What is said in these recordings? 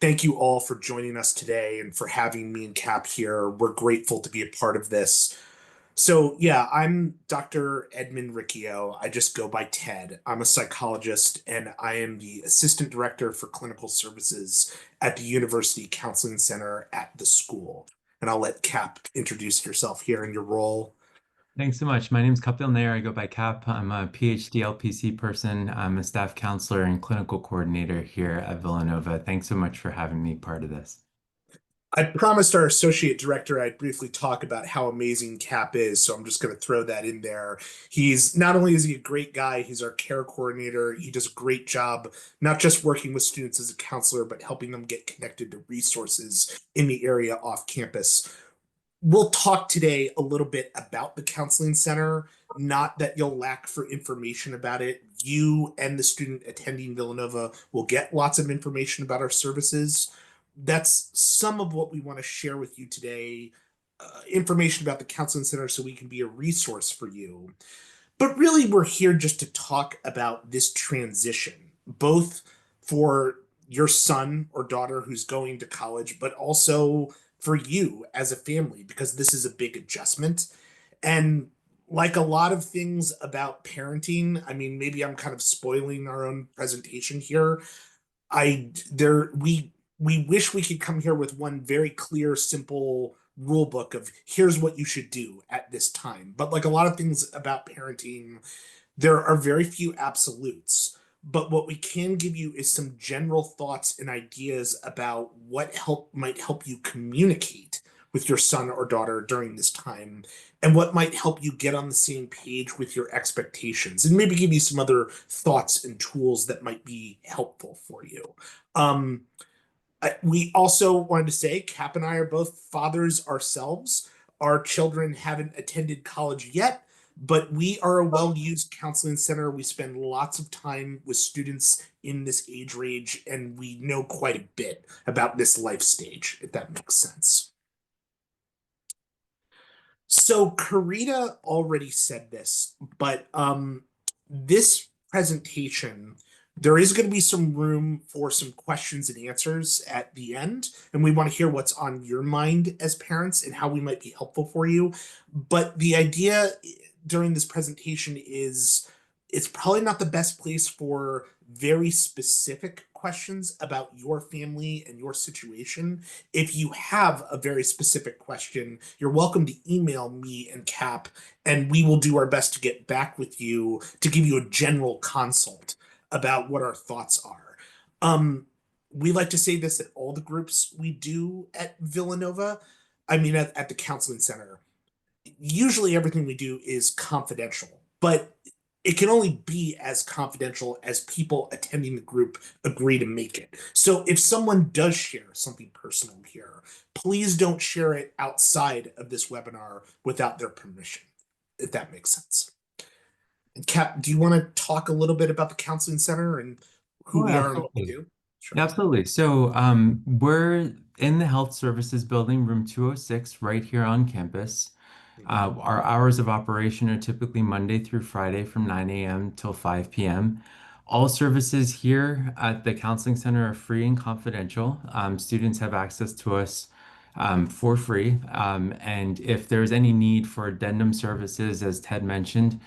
Thank you all for joining us today and for having me and Cap here. We're grateful to be a part of this. So, I'm Dr. Edmund Riccio. I just go by Ted. I'm a psychologist and I am the Assistant Director for Clinical Services at the University Counseling Center at the school. And I'll let Cap introduce yourself here and your role. Thanks so much. My name is Kapil Nayar. I go by Cap. I'm a PhD LPC person. I'm a staff counselor and clinical coordinator here at Villanova. Thanks so much for having me part of this. I promised our associate director I'd briefly talk about how amazing Cap is, so I'm just going to throw that in there. He's not only is he a great guy, he's our care coordinator. He does a great job, not just working with students as a counselor, but helping them get connected to resources in the area off campus. We'll talk today a little bit about the counseling center, not that you'll lack for information about it. You and the student attending Villanova will get lots of information about our services. That's some of what we want to share with you today, information about the counseling center so we can be a resource for you. But really, we're here just to talk about this transition, both for your son or daughter who's going to college, but also for you as a family, because this is a big adjustment. And like a lot of things about parenting, I mean, maybe I'm kind of spoiling our own presentation here. I there we wish we could come here with one very clear, simple rule book of here's what you should do at this time. But like a lot of things about parenting, there are very few absolutes. But what we can give you is some general thoughts and ideas about what might help you communicate with your son or daughter during this time and what might help you get on the same page with your expectations and maybe give you some other thoughts and tools that might be helpful for you. Um, we also wanted to say Cap and I are both fathers ourselves. Our children haven't attended college yet, but we are a well-used counseling center. We spend lots of time with students in this age range, and we know quite a bit about this life stage, if that makes sense. So Karita already said this, but this presentation, there is going to be some room for some questions and answers at the end, and we want to hear what's on your mind as parents and how we might be helpful for you. But the idea during this presentation is it's probably not the best place for very specific questions about your family and your situation. If you have a very specific question, you're welcome to email me and Cap, and we will do our best to get back with you to give you a general consult about what our thoughts are. We like to say this at all the groups we do at Villanova. I mean, at the counseling center. Usually everything we do is confidential, but it can only be as confidential as people attending the group agree to make it. So if someone does share something personal here, please don't share it outside of this webinar without their permission, if that makes sense. And Cap, do you want to talk a little bit about the counseling center and who Oh, we are and what we absolutely. do? Sure. Absolutely. So we're in the Health Services Building, room 206, right here on campus. Mhm. Our hours of operation are typically Monday through Friday from 9 a.m. till 5 p.m. All services here at the Counseling Center are free and confidential. Students have access to us for free. And if there's any need for addendum services, as Ted mentioned,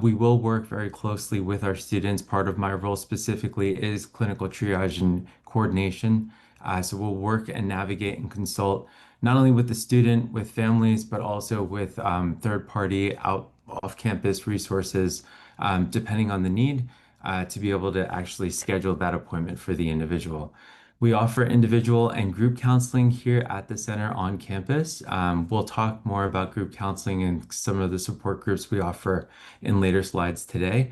we will work very closely with our students. Part of my role specifically is clinical triage and coordination. So we'll work and navigate and consult not only with the student, with families, but also with third-party out off-campus resources, depending on the need, to be able to actually schedule that appointment for the individual. We offer individual and group counseling here at the center on campus. We'll talk more about group counseling and some of the support groups we offer in later slides today.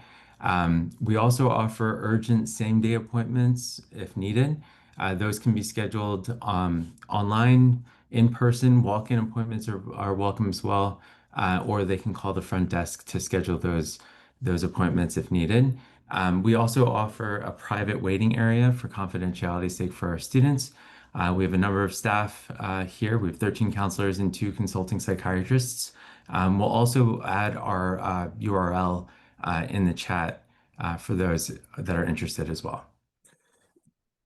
We also offer urgent same-day appointments if needed. Those can be scheduled online, in person. Walk-in appointments are welcome as well, or they can call the front desk to schedule those appointments if needed. We also offer a private waiting area for confidentiality's sake for our students. We have a number of staff here. We have 13 counselors and 2 consulting psychiatrists. We'll also add our URL in the chat for those that are interested as well.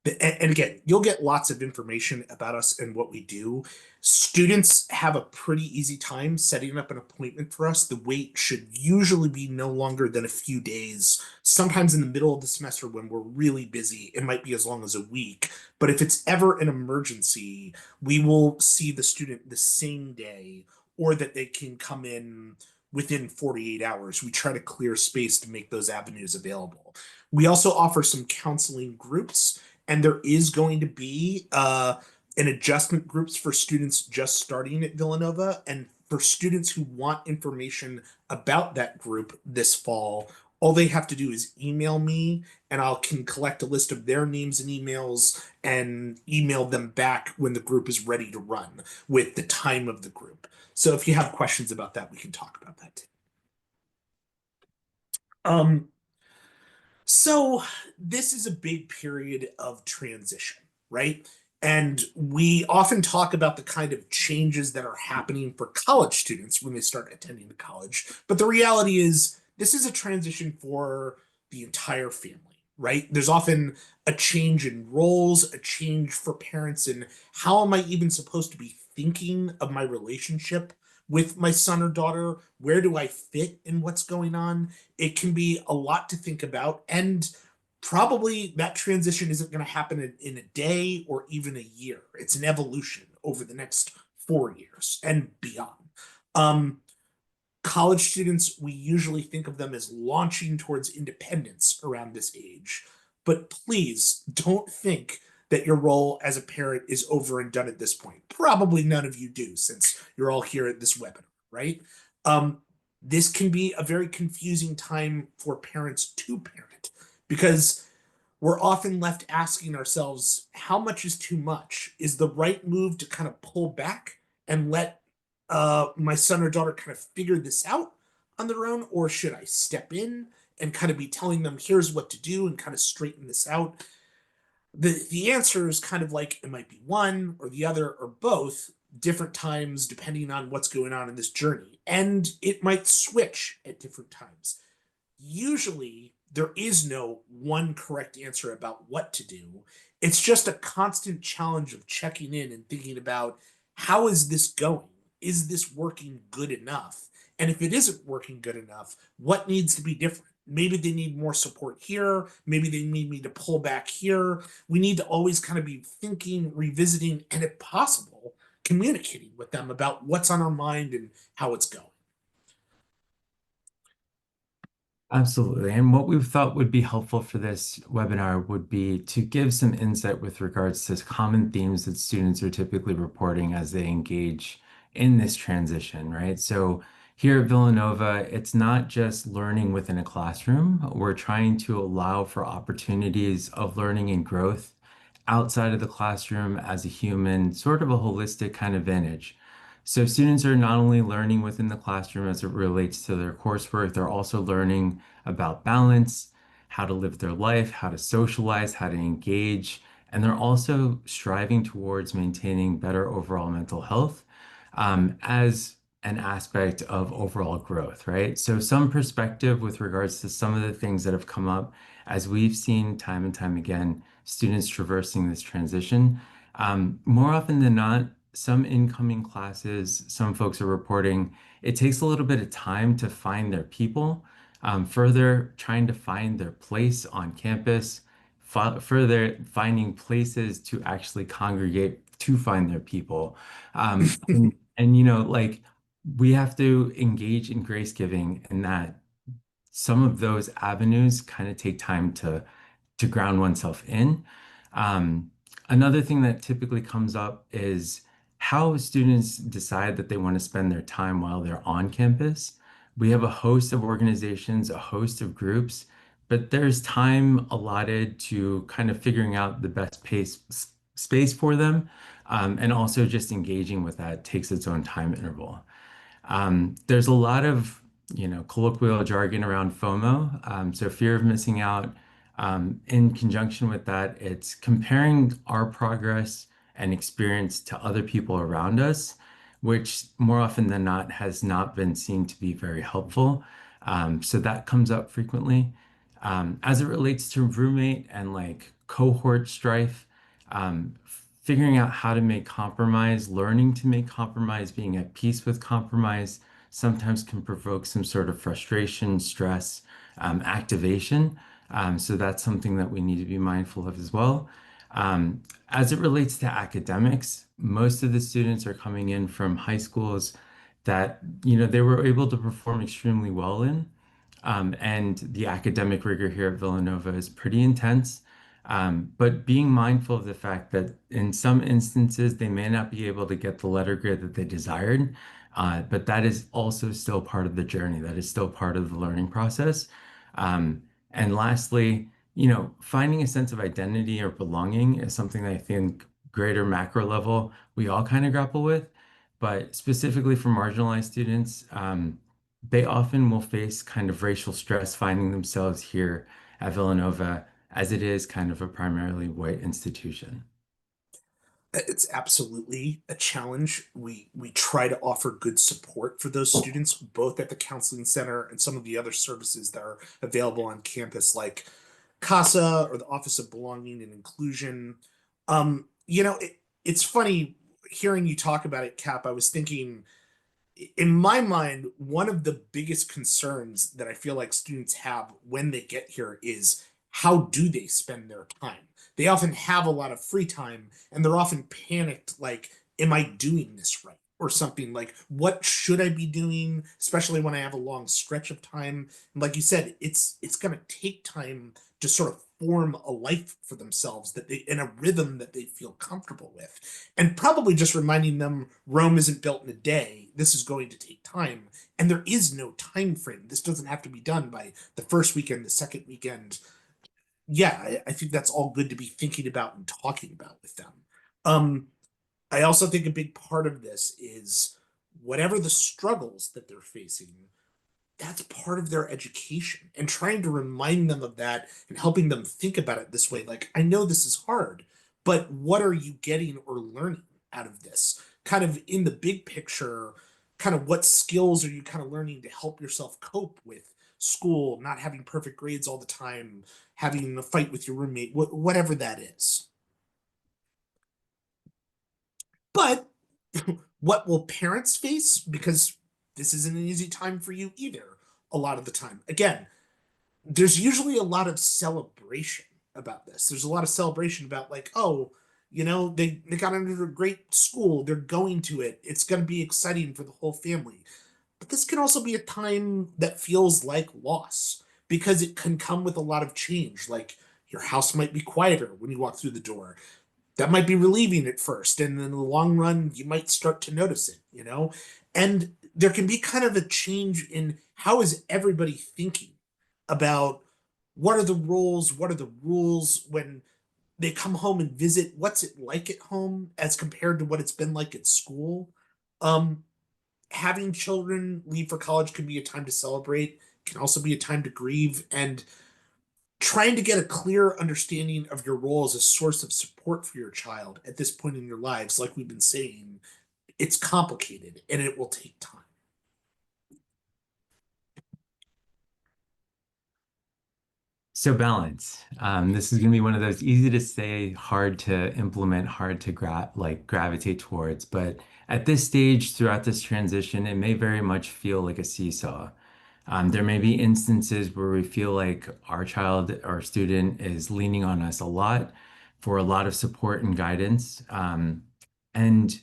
And again, you'll get lots of information about us and what we do. Students have a pretty easy time setting up an appointment for us. The wait should usually be no longer than a few days. Sometimes in the middle of the semester when we're really busy, it might be as long as a week. But if it's ever an emergency, we will see the student the same day, or that they can come in within 48 hours. We try to clear space to make those avenues available. We also offer some counseling groups, and there is going to be an adjustment groups for students just starting at Villanova, and for students who want information about that group this fall. All they have to do is email me, and I can collect a list of their names and emails and email them back when the group is ready to run with the time of the group. So if you have questions about that, we can talk about that too. Um, So this is a big period of transition, right? And we often talk about the kind of changes that are happening for college students when they start attending the college. But the reality is, this is a transition for the entire family, right? There's often a change in roles, a change for parents in how am I even supposed to be thinking of my relationship with my son or daughter? Where do I fit in what's going on? It can be a lot to think about. And probably that transition isn't going to happen in a day or even a year. It's an evolution over the next 4 years and beyond. Um, College students, we usually think of them as launching towards independence around this age. But please don't think that your role as a parent is over and done at this point. Probably none of you do, since you're all here at this webinar, right? Um, this can be a very confusing time for parents to parent, because we're often left asking ourselves, how much is too much? Is the right move to kind of pull back and let my son or daughter kind of figure this out on their own, or should I step in and kind of be telling them here's what to do and kind of straighten this out? The answer is kind of like it might be one or the other or both, different times depending on what's going on in this journey, and it might switch at different times. Usually there is no one correct answer about what to do. It's just a constant challenge of checking in and thinking about, how is this going? Is this working good enough? And if it isn't working good enough, what needs to be different? Maybe they need more support here. Maybe they need me to pull back here. We need to always kind of be thinking, revisiting, and if possible, communicating with them about what's on our mind and how it's going. Absolutely. And what we thought would be helpful for this webinar would be to give some insight with regards to common themes that students are typically reporting as they engage in this transition, right? So here at Villanova, it's not just learning within a classroom. We're trying to allow for opportunities of learning and growth outside of the classroom as a human, sort of a holistic kind of vantage. So students are not only learning within the classroom as it relates to their coursework, they're also learning about balance, how to live their life, how to socialize, how to engage, and they're also striving towards maintaining better overall mental health as an aspect of overall growth, right? So some perspective with regards to some of the things that have come up as we've seen time and time again, students traversing this transition. More often than not, some incoming classes, some folks are reporting it takes a little bit of time to find their people. Further, trying to find their place on campus, further finding places to actually congregate to find their people. And like we have to engage in grace giving, and that some of those avenues kind of take time to ground oneself in. Um, Another thing that typically comes up is how students decide that they want to spend their time while they're on campus. We have a host of organizations, a host of groups, but there's time allotted to kind of figuring out the best space for them. And also just engaging with that takes its own time interval. There's a lot of, colloquial jargon around FOMO, so fear of missing out. In conjunction with that, it's comparing our progress and experience to other people around us, which more often than not has not been seen to be very helpful. So that comes up frequently. As it relates to roommate and like cohort strife, figuring out how to make compromise, learning to make compromise, being at peace with compromise sometimes can provoke some sort of frustration, stress, activation. So that's something that we need to be mindful of as well. As it relates to academics, most of the students are coming in from high schools that, they were able to perform extremely well in. And the academic rigor here at Villanova is pretty intense. But being mindful of the fact that in some instances they may not be able to get the letter grade that they desired, but that is also still part of the journey. That is still part of the learning process. And lastly, finding a sense of identity or belonging is something that I think greater macro level we all kind of grapple with. But specifically for marginalized students, they often will face kind of racial stress finding themselves here at Villanova, as it is kind of a primarily white institution. It's absolutely a challenge. We try to offer good support for those students, both at the counseling center and some of the other services that are available on campus, like CASA or the Office of Belonging and Inclusion. It's funny hearing you talk about it, Cap. I was thinking, in my mind, one of the biggest concerns that I feel like students have when they get here is how do they spend their time? They often have a lot of free time and they're often panicked, like, am I doing this right? Or something like, what should I be doing? Especially when I have a long stretch of time. And like you said, it's gonna take time to sort of form a life for themselves that they in a rhythm that they feel comfortable with, and probably just reminding them Rome isn't built in a day. This is going to take time, and there is no time frame. This doesn't have to be done by the first weekend, the second weekend. Yeah, I think that's all good to be thinking about and talking about with them. Um, I also think a big part of this is whatever the struggles that they're facing, that's part of their education, and trying to remind them of that and helping them think about it this way. Like, I know this is hard, but what are you getting or learning out of this? Kind of in the big picture, kind of what skills are you kind of learning to help yourself cope with school, not having perfect grades all the time, having a fight with your roommate, whatever that is. But what will parents face? Because this isn't an easy time for you either, a lot of the time. Again, there's usually a lot of celebration about this. There's a lot of celebration about, like, oh, they got into a great school, they're going to it. It's going to be exciting for the whole family. But this can also be a time that feels like loss because it can come with a lot of change. Like, your house might be quieter when you walk through the door. That might be relieving at first, and in the long run you might start to notice it. And there can be kind of a change in how is everybody thinking about what are the roles, what are the rules when they come home and visit, what's it like at home as compared to what it's been like at school. um Having children leave for college can be a time to celebrate, can also be a time to grieve, and trying to get a clear understanding of your role as a source of support for your child at this point in your lives, like we've been saying, it's complicated and it will take time. So balance. This is going to be one of those easy to say, hard to implement, hard to gravitate towards. But at this stage, throughout this transition, it may very much feel like a seesaw. There may be instances where we feel like our child or student is leaning on us a lot for a lot of support and guidance. And,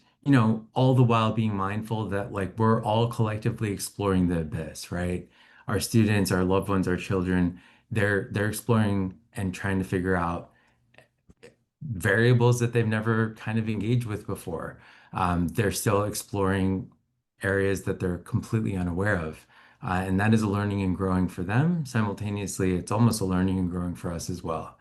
all the while being mindful that like we're all collectively exploring the abyss, right? Our students, our loved ones, our children, they're exploring and trying to figure out variables that they've never kind of engaged with before. They're still exploring areas that they're completely unaware of. And that is a learning and growing for them. Simultaneously, it's almost a learning and growing for us as well.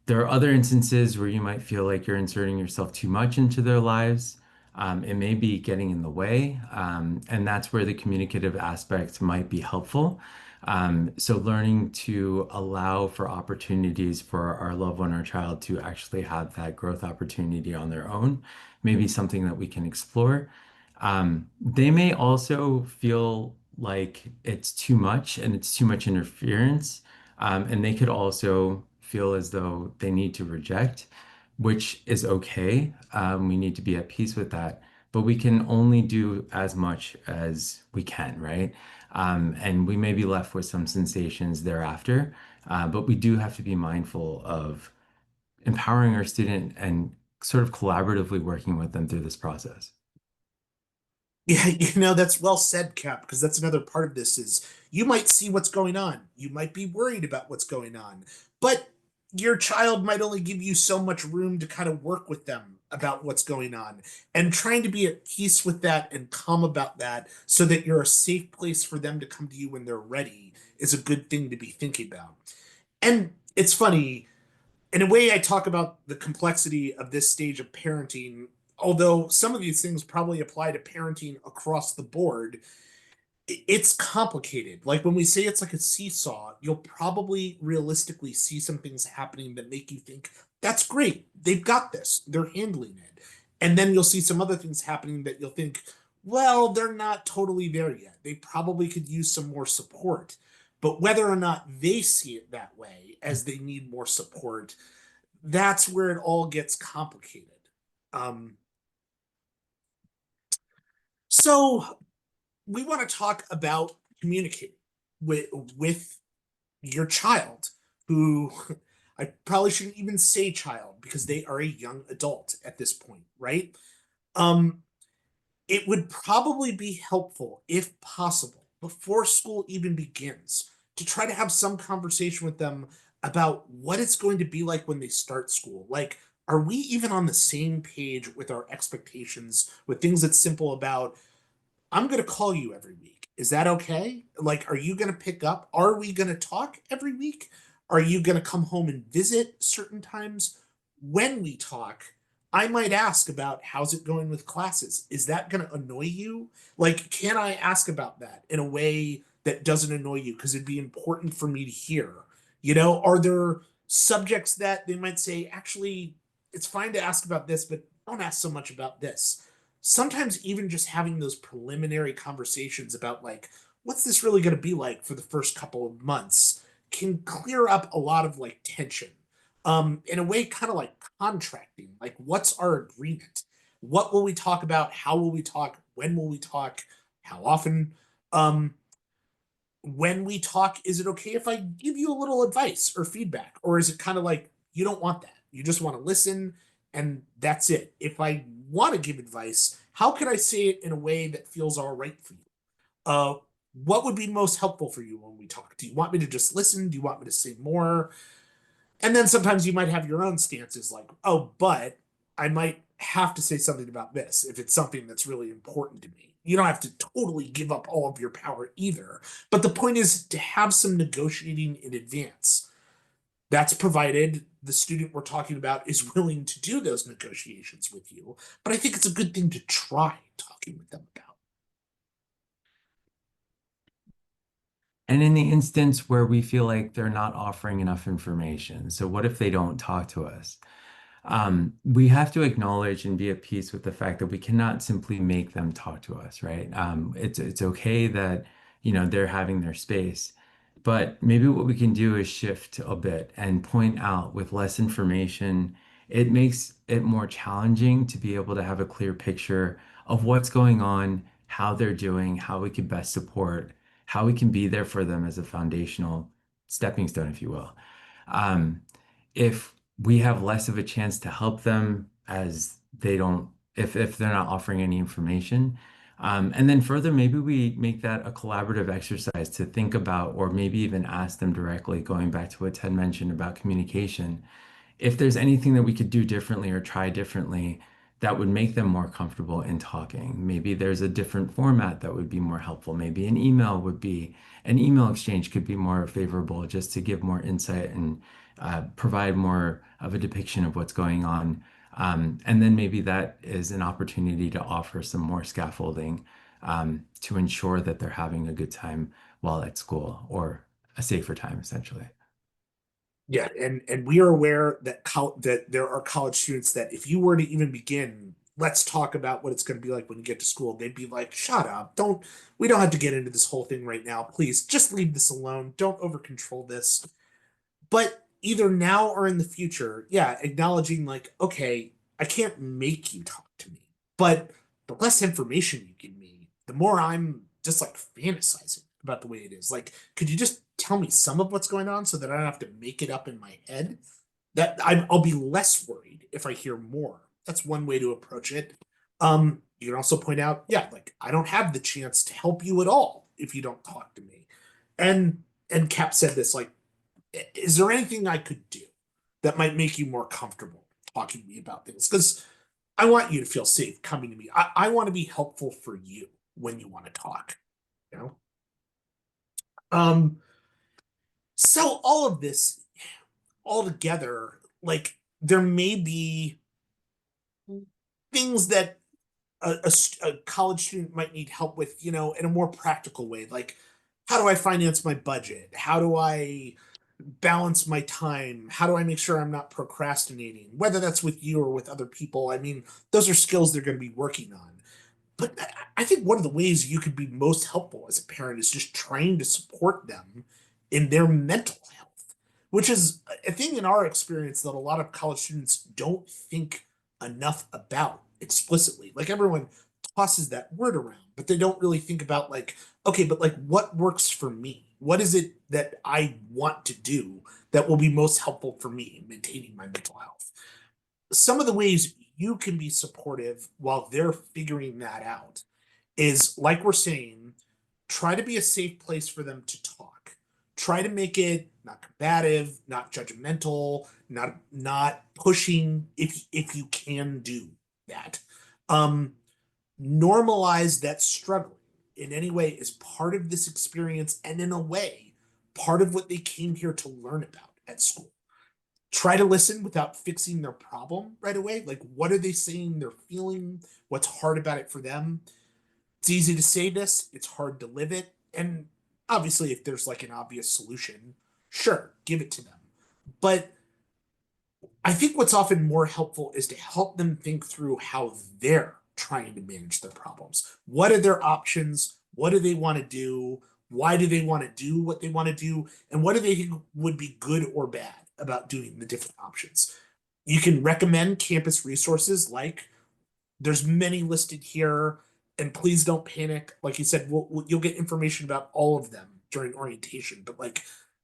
There are other instances where you might feel like you're inserting yourself too much into their lives. It may be getting in the way, and that's where the communicative aspect might be helpful. So learning to allow for opportunities for our loved one or child to actually have that growth opportunity on their own may be something that we can explore. They may also feel like it's too much and it's too much interference. And they could also feel as though they need to reject, which is okay. We need to be at peace with that, but we can only do as much as we can, right? And we may be left with some sensations thereafter, but we do have to be mindful of empowering our student and sort of collaboratively working with them through this process. Yeah, that's well said, Cap, because that's another part of this is you might see what's going on. You might be worried about what's going on, but your child might only give you so much room to kind of work with them about what's going on and trying to be at peace with that and calm about that so that you're a safe place for them to come to you when they're ready is a good thing to be thinking about. And it's funny, in a way, I talk about the complexity of this stage of parenting, although some of these things probably apply to parenting across the board. It's complicated. Like when we say it's like a seesaw, you'll probably realistically see some things happening that make you think, that's great. They've got this. They're handling it. And then you'll see some other things happening that you'll think, well, they're not totally there yet. They probably could use some more support. But whether or not they see it that way, as they need more support, that's where it all gets complicated. Um, so we want to talk about communicating with your child, who I probably shouldn't even say child because they are a young adult at this point, right? Um, it would probably be helpful, if possible, before school even begins, to try to have some conversation with them about what it's going to be like when they start school. Like, are we even on the same page with our expectations, with things that's simple about I'm going to call you every week. Is that okay? Like, are you going to pick up? Are we going to talk every week? Are you going to come home and visit certain times? When we talk, I might ask about how's it going with classes. Is that going to annoy you? Like, can I ask about that in a way that doesn't annoy you? Because it'd be important for me to hear. Are there subjects that they might say, actually, it's fine to ask about this, but don't ask so much about this? Sometimes even just having those preliminary conversations about like what's this really going to be like for the first couple of months can clear up a lot of like tension, in a way kind of like contracting, like what's our agreement, what will we talk about, how will we talk, when will we talk, how often, um when we talk, is it okay if I give you a little advice or feedback? Or is it kind of like you don't want that? You just want to listen and that's it. If I want to give advice, how can I say it in a way that feels all right for you? Uh, what would be most helpful for you when we talk? Do you want me to just listen? Do you want me to say more? And then sometimes you might have your own stances like, oh, but I might have to say something about this if it's something that's really important to me. You don't have to totally give up all of your power either. But the point is to have some negotiating in advance. That's provided the student we're talking about is willing to do those negotiations with you. But I think it's a good thing to try talking with them about. And in the instance where we feel like they're not offering enough information, so what if they don't talk to us? We have to acknowledge and be at peace with the fact that we cannot simply make them talk to us, right? It's okay that they're having their space, but maybe what we can do is shift a bit and point out with less information. It makes it more challenging to be able to have a clear picture of what's going on, how they're doing, how we can best support, how we can be there for them as a foundational stepping stone, if you will. Um, if we have less of a chance to help them as they don't, if they're not offering any information. And then further, maybe we make that a collaborative exercise to think about, or maybe even ask them directly, going back to what Ted mentioned about communication, if there's anything that we could do differently or try differently that would make them more comfortable in talking. Maybe there's a different format that would be more helpful. Maybe an email exchange could be more favorable just to give more insight and provide more of a depiction of what's going on. And then maybe that is an opportunity to offer some more scaffolding to ensure that they're having a good time while at school, or a safer time, essentially. Yeah, and we are aware that that there are college students that if you were to even begin, let's talk about what it's going to be like when you get to school, they'd be like, "Shut up! We don't have to get into this whole thing right now. Please, just leave this alone. Don't over control this." But either now or in the future, yeah, acknowledging like, okay, I can't make you talk to me, but the less information you give me, the more I'm just like fantasizing about the way it is. Like, could you just tell me some of what's going on so that I don't have to make it up in my head? I'll be less worried if I hear more. That's one way to approach it. You can also point out, yeah, like I don't have the chance to help you at all if you don't talk to me. And Cap said this, like, is there anything I could do that might make you more comfortable talking to me about things? Because I want you to feel safe coming to me. I want to be helpful for you when you want to talk, you know? Um, so all of this all together, like there may be things that a college student might need help with, in a more practical way. Like, how do I finance my budget? How do I balance my time? How do I make sure I'm not procrastinating? Whether that's with you or with other people, I mean, those are skills they're going to be working on. But I think one of the ways you could be most helpful as a parent is just trying to support them in their mental health, which is a thing in our experience that a lot of college students don't think enough about explicitly. Like everyone tosses that word around, but they don't really think about like, okay, but like what works for me? What is it that I want to do that will be most helpful for me in maintaining my mental health? Some of the ways you can be supportive while they're figuring that out is like we're saying, try to be a safe place for them to talk. Try to make it not combative, not judgmental, not pushing if you can do that. Um, Normalize that struggling in any way is part of this experience and in a way part of what they came here to learn about at school. Try to listen without fixing their problem right away. Like, what are they saying they're feeling? What's hard about it for them? It's easy to say this, it's hard to live it. And obviously, if there's like an obvious solution, sure, give it to them. But I think what's often more helpful is to help them think through how they're trying to manage their problems. What are their options? What do they want to do? Why do they want to do what they want to do? And what do they think would be good or bad about doing the different options? You can recommend campus resources like there's many listed here, and please don't panic. Like you said, you'll get information about all of them during orientation, but like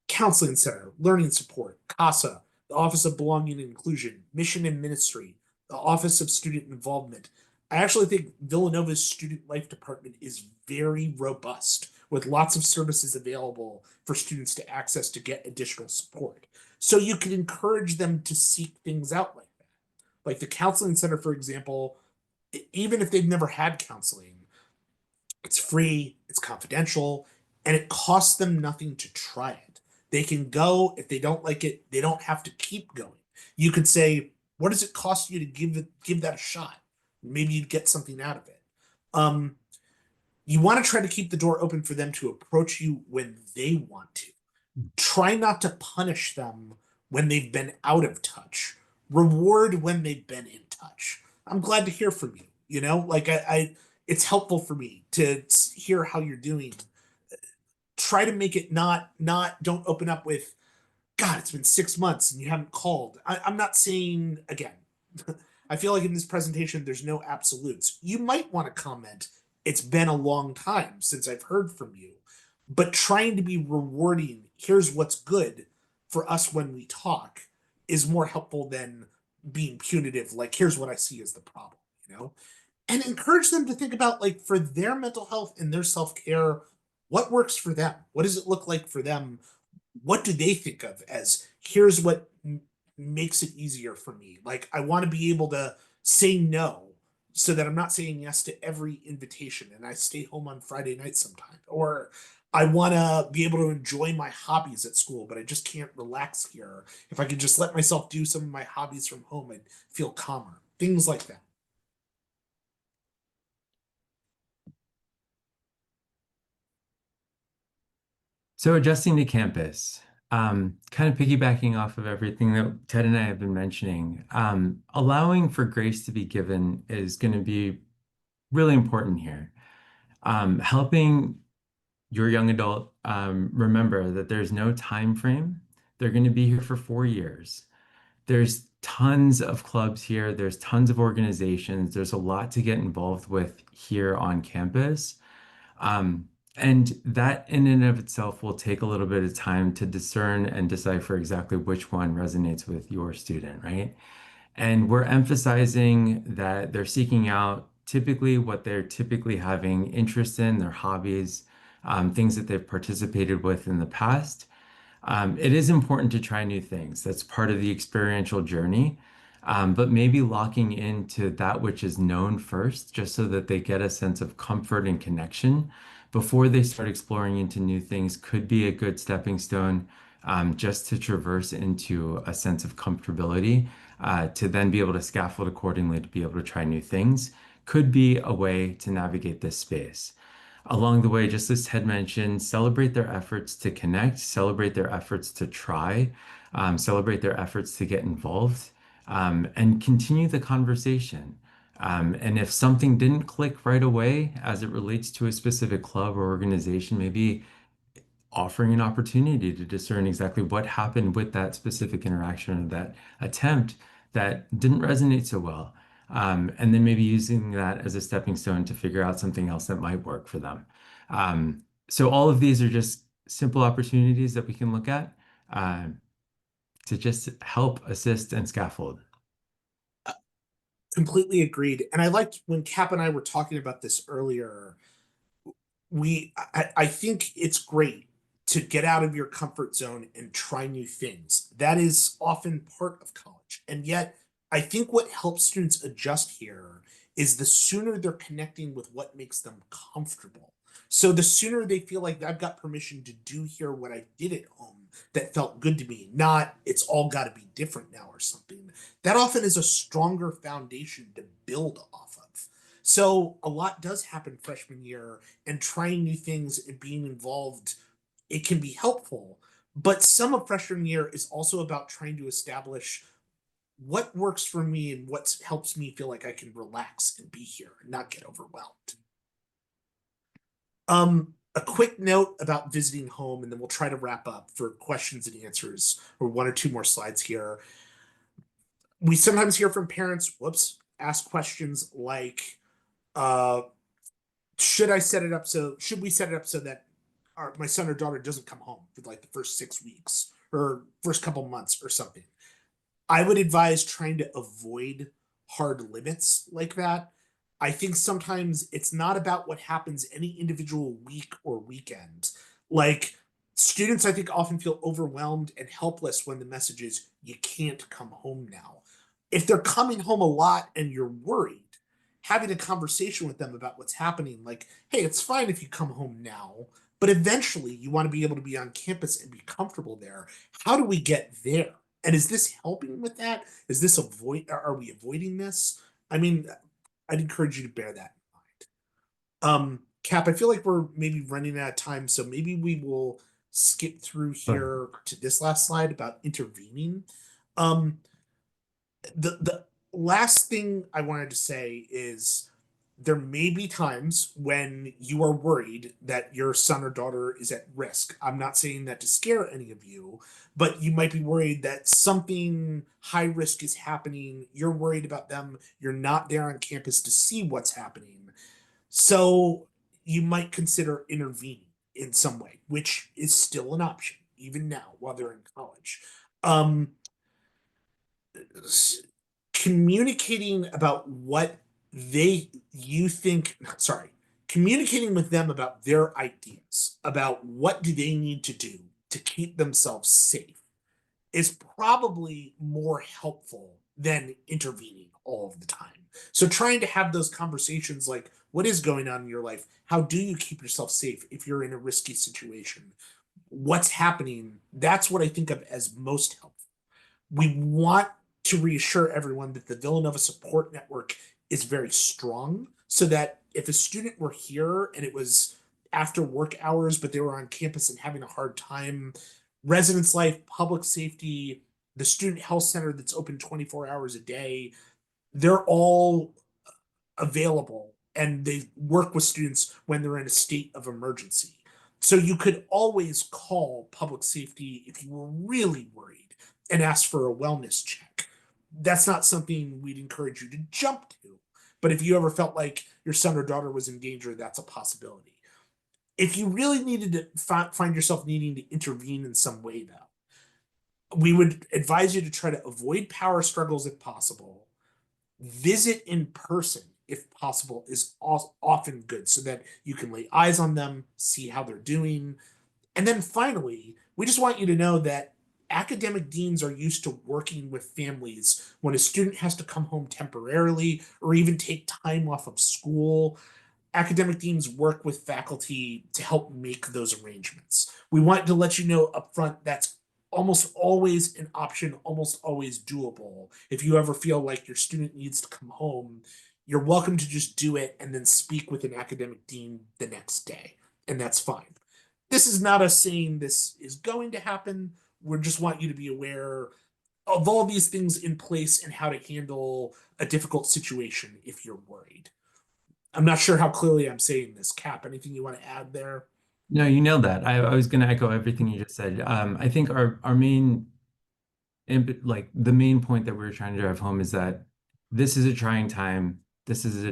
counseling center, learning support, CASA, the Office of Belonging and Inclusion, Mission and Ministry, the Office of Student Involvement. I actually think Villanova's Student Life Department is very robust with lots of services available for students to access to get additional support. So you can encourage them to seek things out like that. Like the Counseling Center, for example, even if they've never had counseling, it's free, it's confidential, and it costs them nothing to try it. They can go. If they don't like it, they don't have to keep going. You could say, what does it cost you to give that a shot? Maybe you'd get something out of it. Um, you want to try to keep the door open for them to approach you when they want to. Try not to punish them when they've been out of touch. Reward when they've been in touch. I'm glad to hear from you. Like it's helpful for me to hear how you're doing. Try to make it not don't open up with, God, it's been 6 months and you haven't called. I'm not saying again. I feel like in this presentation there's no absolutes. You might want to comment, it's been a long time since I've heard from you, but trying to be rewarding, here's what's good for us when we talk, is more helpful than being punitive, like here's what I see as the problem. And encourage them to think about, like, for their mental health and their self-care, what works for them? What does it look like for them? What do they think of as here's what makes it easier for me? Like, I want to be able to say no so that I'm not saying yes to every invitation and I stay home on Friday night sometime. Or I want to be able to enjoy my hobbies at school, but I just can't relax here. If I could just let myself do some of my hobbies from home, I'd feel calmer. Things like that. So adjusting to campus, kind of piggybacking off of everything that Ted and I have been mentioning, allowing for grace to be given is going to be really important here. Helping your young adult remember that there's no time frame They're going to be here for 4 years. There's tons of clubs here. There's tons of organizations. There's a lot to get involved with here on campus. Um, and that in and of itself will take a little bit of time to discern and decipher exactly which one resonates with your student, right? And we're emphasizing that they're seeking out typically what they're typically having interest in, their hobbies, things that they've participated with in the past. It is important to try new things. That's part of the experiential journey. But maybe locking into that which is known first, just so that they get a sense of comfort and connection before they start exploring into new things, could be a good stepping stone, just to traverse into a sense of comfortability, to then be able to scaffold accordingly to be able to try new things, could be a way to navigate this space. Along the way, just as Ted mentioned, celebrate their efforts to connect, celebrate their efforts to try, celebrate their efforts to get involved, and continue the conversation. And if something didn't click right away as it relates to a specific club or organization, maybe offering an opportunity to discern exactly what happened with that specific interaction or that attempt that didn't resonate so well. And then maybe using that as a stepping stone to figure out something else that might work for them. So all of these are just simple opportunities that we can look at uh, to just help assist and scaffold. Completely agreed. And I liked when Cap and I were talking about this earlier. I think it's great to get out of your comfort zone and try new things. That is often part of college. And yet, I think what helps students adjust here is the sooner they're connecting with what makes them comfortable. So the sooner they feel like I've got permission to do here what I did at home that felt good to me, not it's all got to be different now or something. That often is a stronger foundation to build off of. So a lot does happen freshman year, and trying new things and being involved, it can be helpful. But some of freshman year is also about trying to establish what works for me and what helps me feel like I can relax and be here and not get overwhelmed. A quick note about visiting home, and then we'll try to wrap up for questions and answers, or one or two more slides here. We sometimes hear from parents, whoops, ask questions like, uh, should I set it up so should we set it up so that my son or daughter doesn't come home for like the first 6 weeks or first couple months or something? I would advise trying to avoid hard limits like that. I think sometimes it's not about what happens any individual week or weekend. Like students, I think, often feel overwhelmed and helpless when the message is, you can't come home now. If they're coming home a lot and you're worried, having a conversation with them about what's happening, like, hey, it's fine if you come home now, but eventually you want to be able to be on campus and be comfortable there. How do we get there? And is this helping with that? Is this are we avoiding this? I mean, I'd encourage you to bear that in mind. Cap, I feel like we're maybe running out of time, so maybe we will skip through Sure. here to this last slide about intervening. Um, the last thing I wanted to say is there may be times when you are worried that your son or daughter is at risk. I'm not saying that to scare any of you, but you might be worried that something high risk is happening. You're worried about them. You're not there on campus to see what's happening. So you might consider intervening in some way, which is still an option, even now while they're in college. Um, Communicating about what you think, sorry, communicating with them about their ideas about what do they need to do to keep themselves safe is probably more helpful than intervening all of the time. So trying to have those conversations like, what is going on in your life? How do you keep yourself safe if you're in a risky situation? What's happening? That's what I think of as most helpful. We want to reassure everyone that the Villanova support network is very strong so that if a student were here and it was after work hours, but they were on campus and having a hard time, residence life, public safety, the student health center that's open 24 hours a day, they're all available and they work with students when they're in a state of emergency. So you could always call public safety if you were really worried and ask for a wellness check. That's not something we'd encourage you to jump to. But if you ever felt like your son or daughter was in danger, that's a possibility. If you really needed to find yourself needing to intervene in some way, though, we would advise you to try to avoid power struggles if possible. Visit in person if possible is often good so that you can lay eyes on them, see how they're doing. And then finally, we just want you to know that academic deans are used to working with families when a student has to come home temporarily or even take time off of school. Academic deans work with faculty to help make those arrangements. We want to let you know upfront that's almost always an option, almost always doable. If you ever feel like your student needs to come home, you're welcome to just do it and then speak with an academic dean the next day, and that's fine. This is not us saying this is going to happen. We just want you to be aware of all these things in place and how to handle a difficult situation if you're worried. I'm not sure how clearly I'm saying this. Cap, anything you want to add there? No, you nailed that. I was going to echo everything you just said. I think our main like the main point that we're trying to drive home is that this is a trying time. This is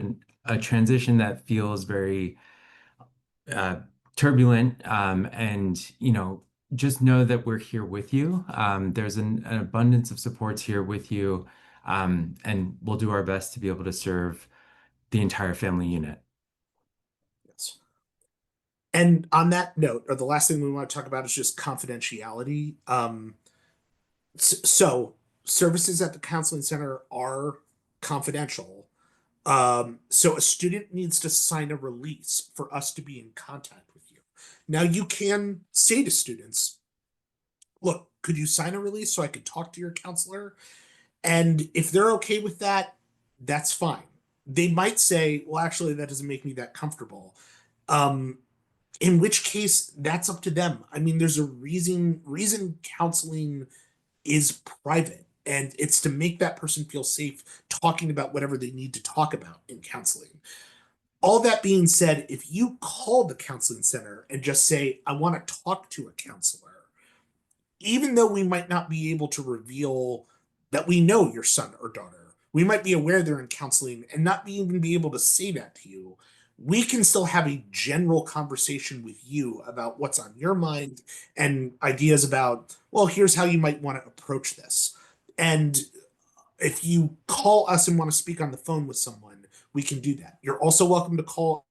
a transition that feels very uh, turbulent, and just know that we're here with you. There's an abundance of supports here with you, and we'll do our best to be able to serve the entire family unit. Yes. And on that note, or the last thing we want to talk about is just confidentiality. So services at the counseling center are confidential. So a student needs to sign a release for us to be in contact with you. Now you can say to students, look, could you sign a release so I could talk to your counselor? And if they're okay with that, that's fine. They might say, well, actually, that doesn't make me that comfortable. Um, in which case, that's up to them. I mean, there's a reason counseling is private, and it's to make that person feel safe talking about whatever they need to talk about in counseling. All that being said, if you call the counseling center and just say, I want to talk to a counselor, even though we might not be able to reveal that we know your son or daughter, we might be aware they're in counseling and not even be able to say that to you. We can still have a general conversation with you about what's on your mind and ideas about, well, here's how you might want to approach this. And if you call us and want to speak on the phone with someone, we can do that. You're also welcome to call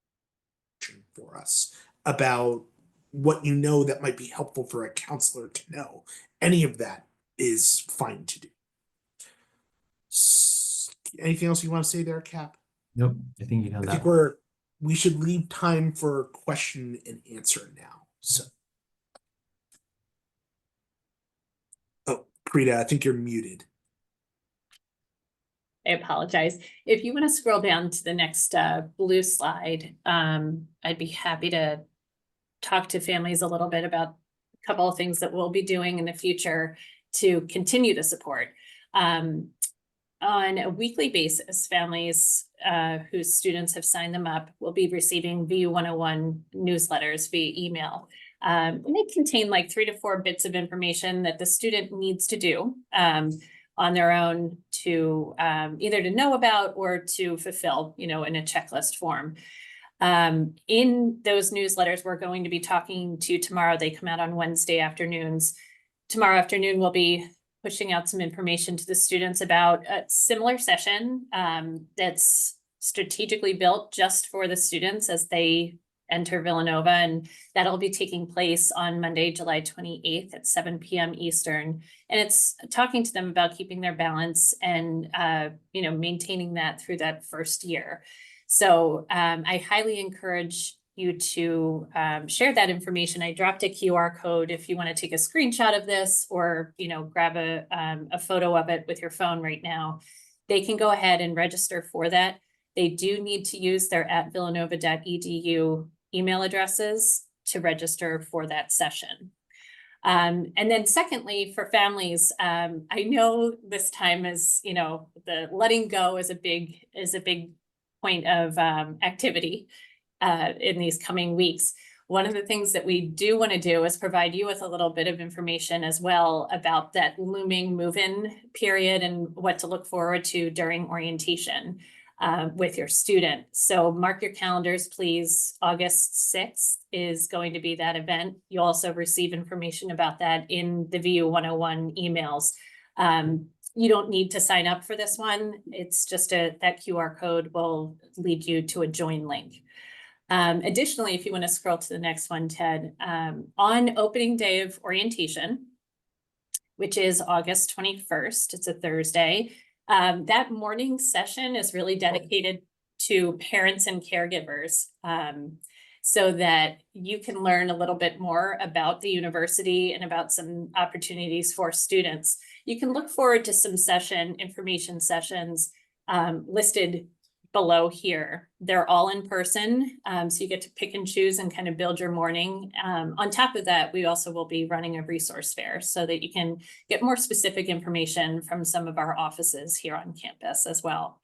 for us about what you know that might be helpful for a counselor to know. Any of that is fine to do. Anything else you want to say there, Cap? Nope, I think you know I think that. we should leave time for question and answer now. So, oh, Prita, I think you're muted. I apologize. If you want to scroll down to the next blue slide, I'd be happy to talk to families a little bit about a couple of things that we'll be doing in the future to continue the support. On a weekly basis, families whose students have signed them up will be receiving VU 101 newsletters via email. And they contain like 3 to 4 bits of information that the student needs to do on their own to either to know about or to fulfill, in a checklist form. In those newsletters, we're going to be talking to tomorrow. They come out on Wednesday afternoons. Tomorrow afternoon, we'll be pushing out some information to the students about a similar session that's strategically built just for the students as they enter Villanova, and that'll be taking place on Monday, July 28th at 7 p.m. Eastern. And it's talking to them about keeping their balance and maintaining that through that first year. So I highly encourage you to share that information. I dropped a QR code if you want to take a screenshot of this or grab a photo of it with your phone right now. They can go ahead and register for that. They do need to use their @villanova.edu email addresses to register for that session. And then secondly, for families, I know this time is, the letting go is a big point of activity in these coming weeks. One of the things that we do want to do is provide you with a little bit of information as well about that looming move-in period and what to look forward to during orientation with your student. So mark your calendars, please. August 6th is going to be that event. You'll also receive information about that in the VU 101 emails. You don't need to sign up for this one. It's just that QR code will lead you to a join link. Additionally, if you want to scroll to the next one, Ted, on opening day of orientation, which is August 21st, it's a Thursday, that morning session is really dedicated to parents and caregivers, so that you can learn a little bit more about the university and about some opportunities for students. You can look forward to some information sessions listed below here. They're all in person, so you get to pick and choose and kind of build your morning. On top of that, we also will be running a resource fair so that you can get more specific information from some of our offices here on campus as well.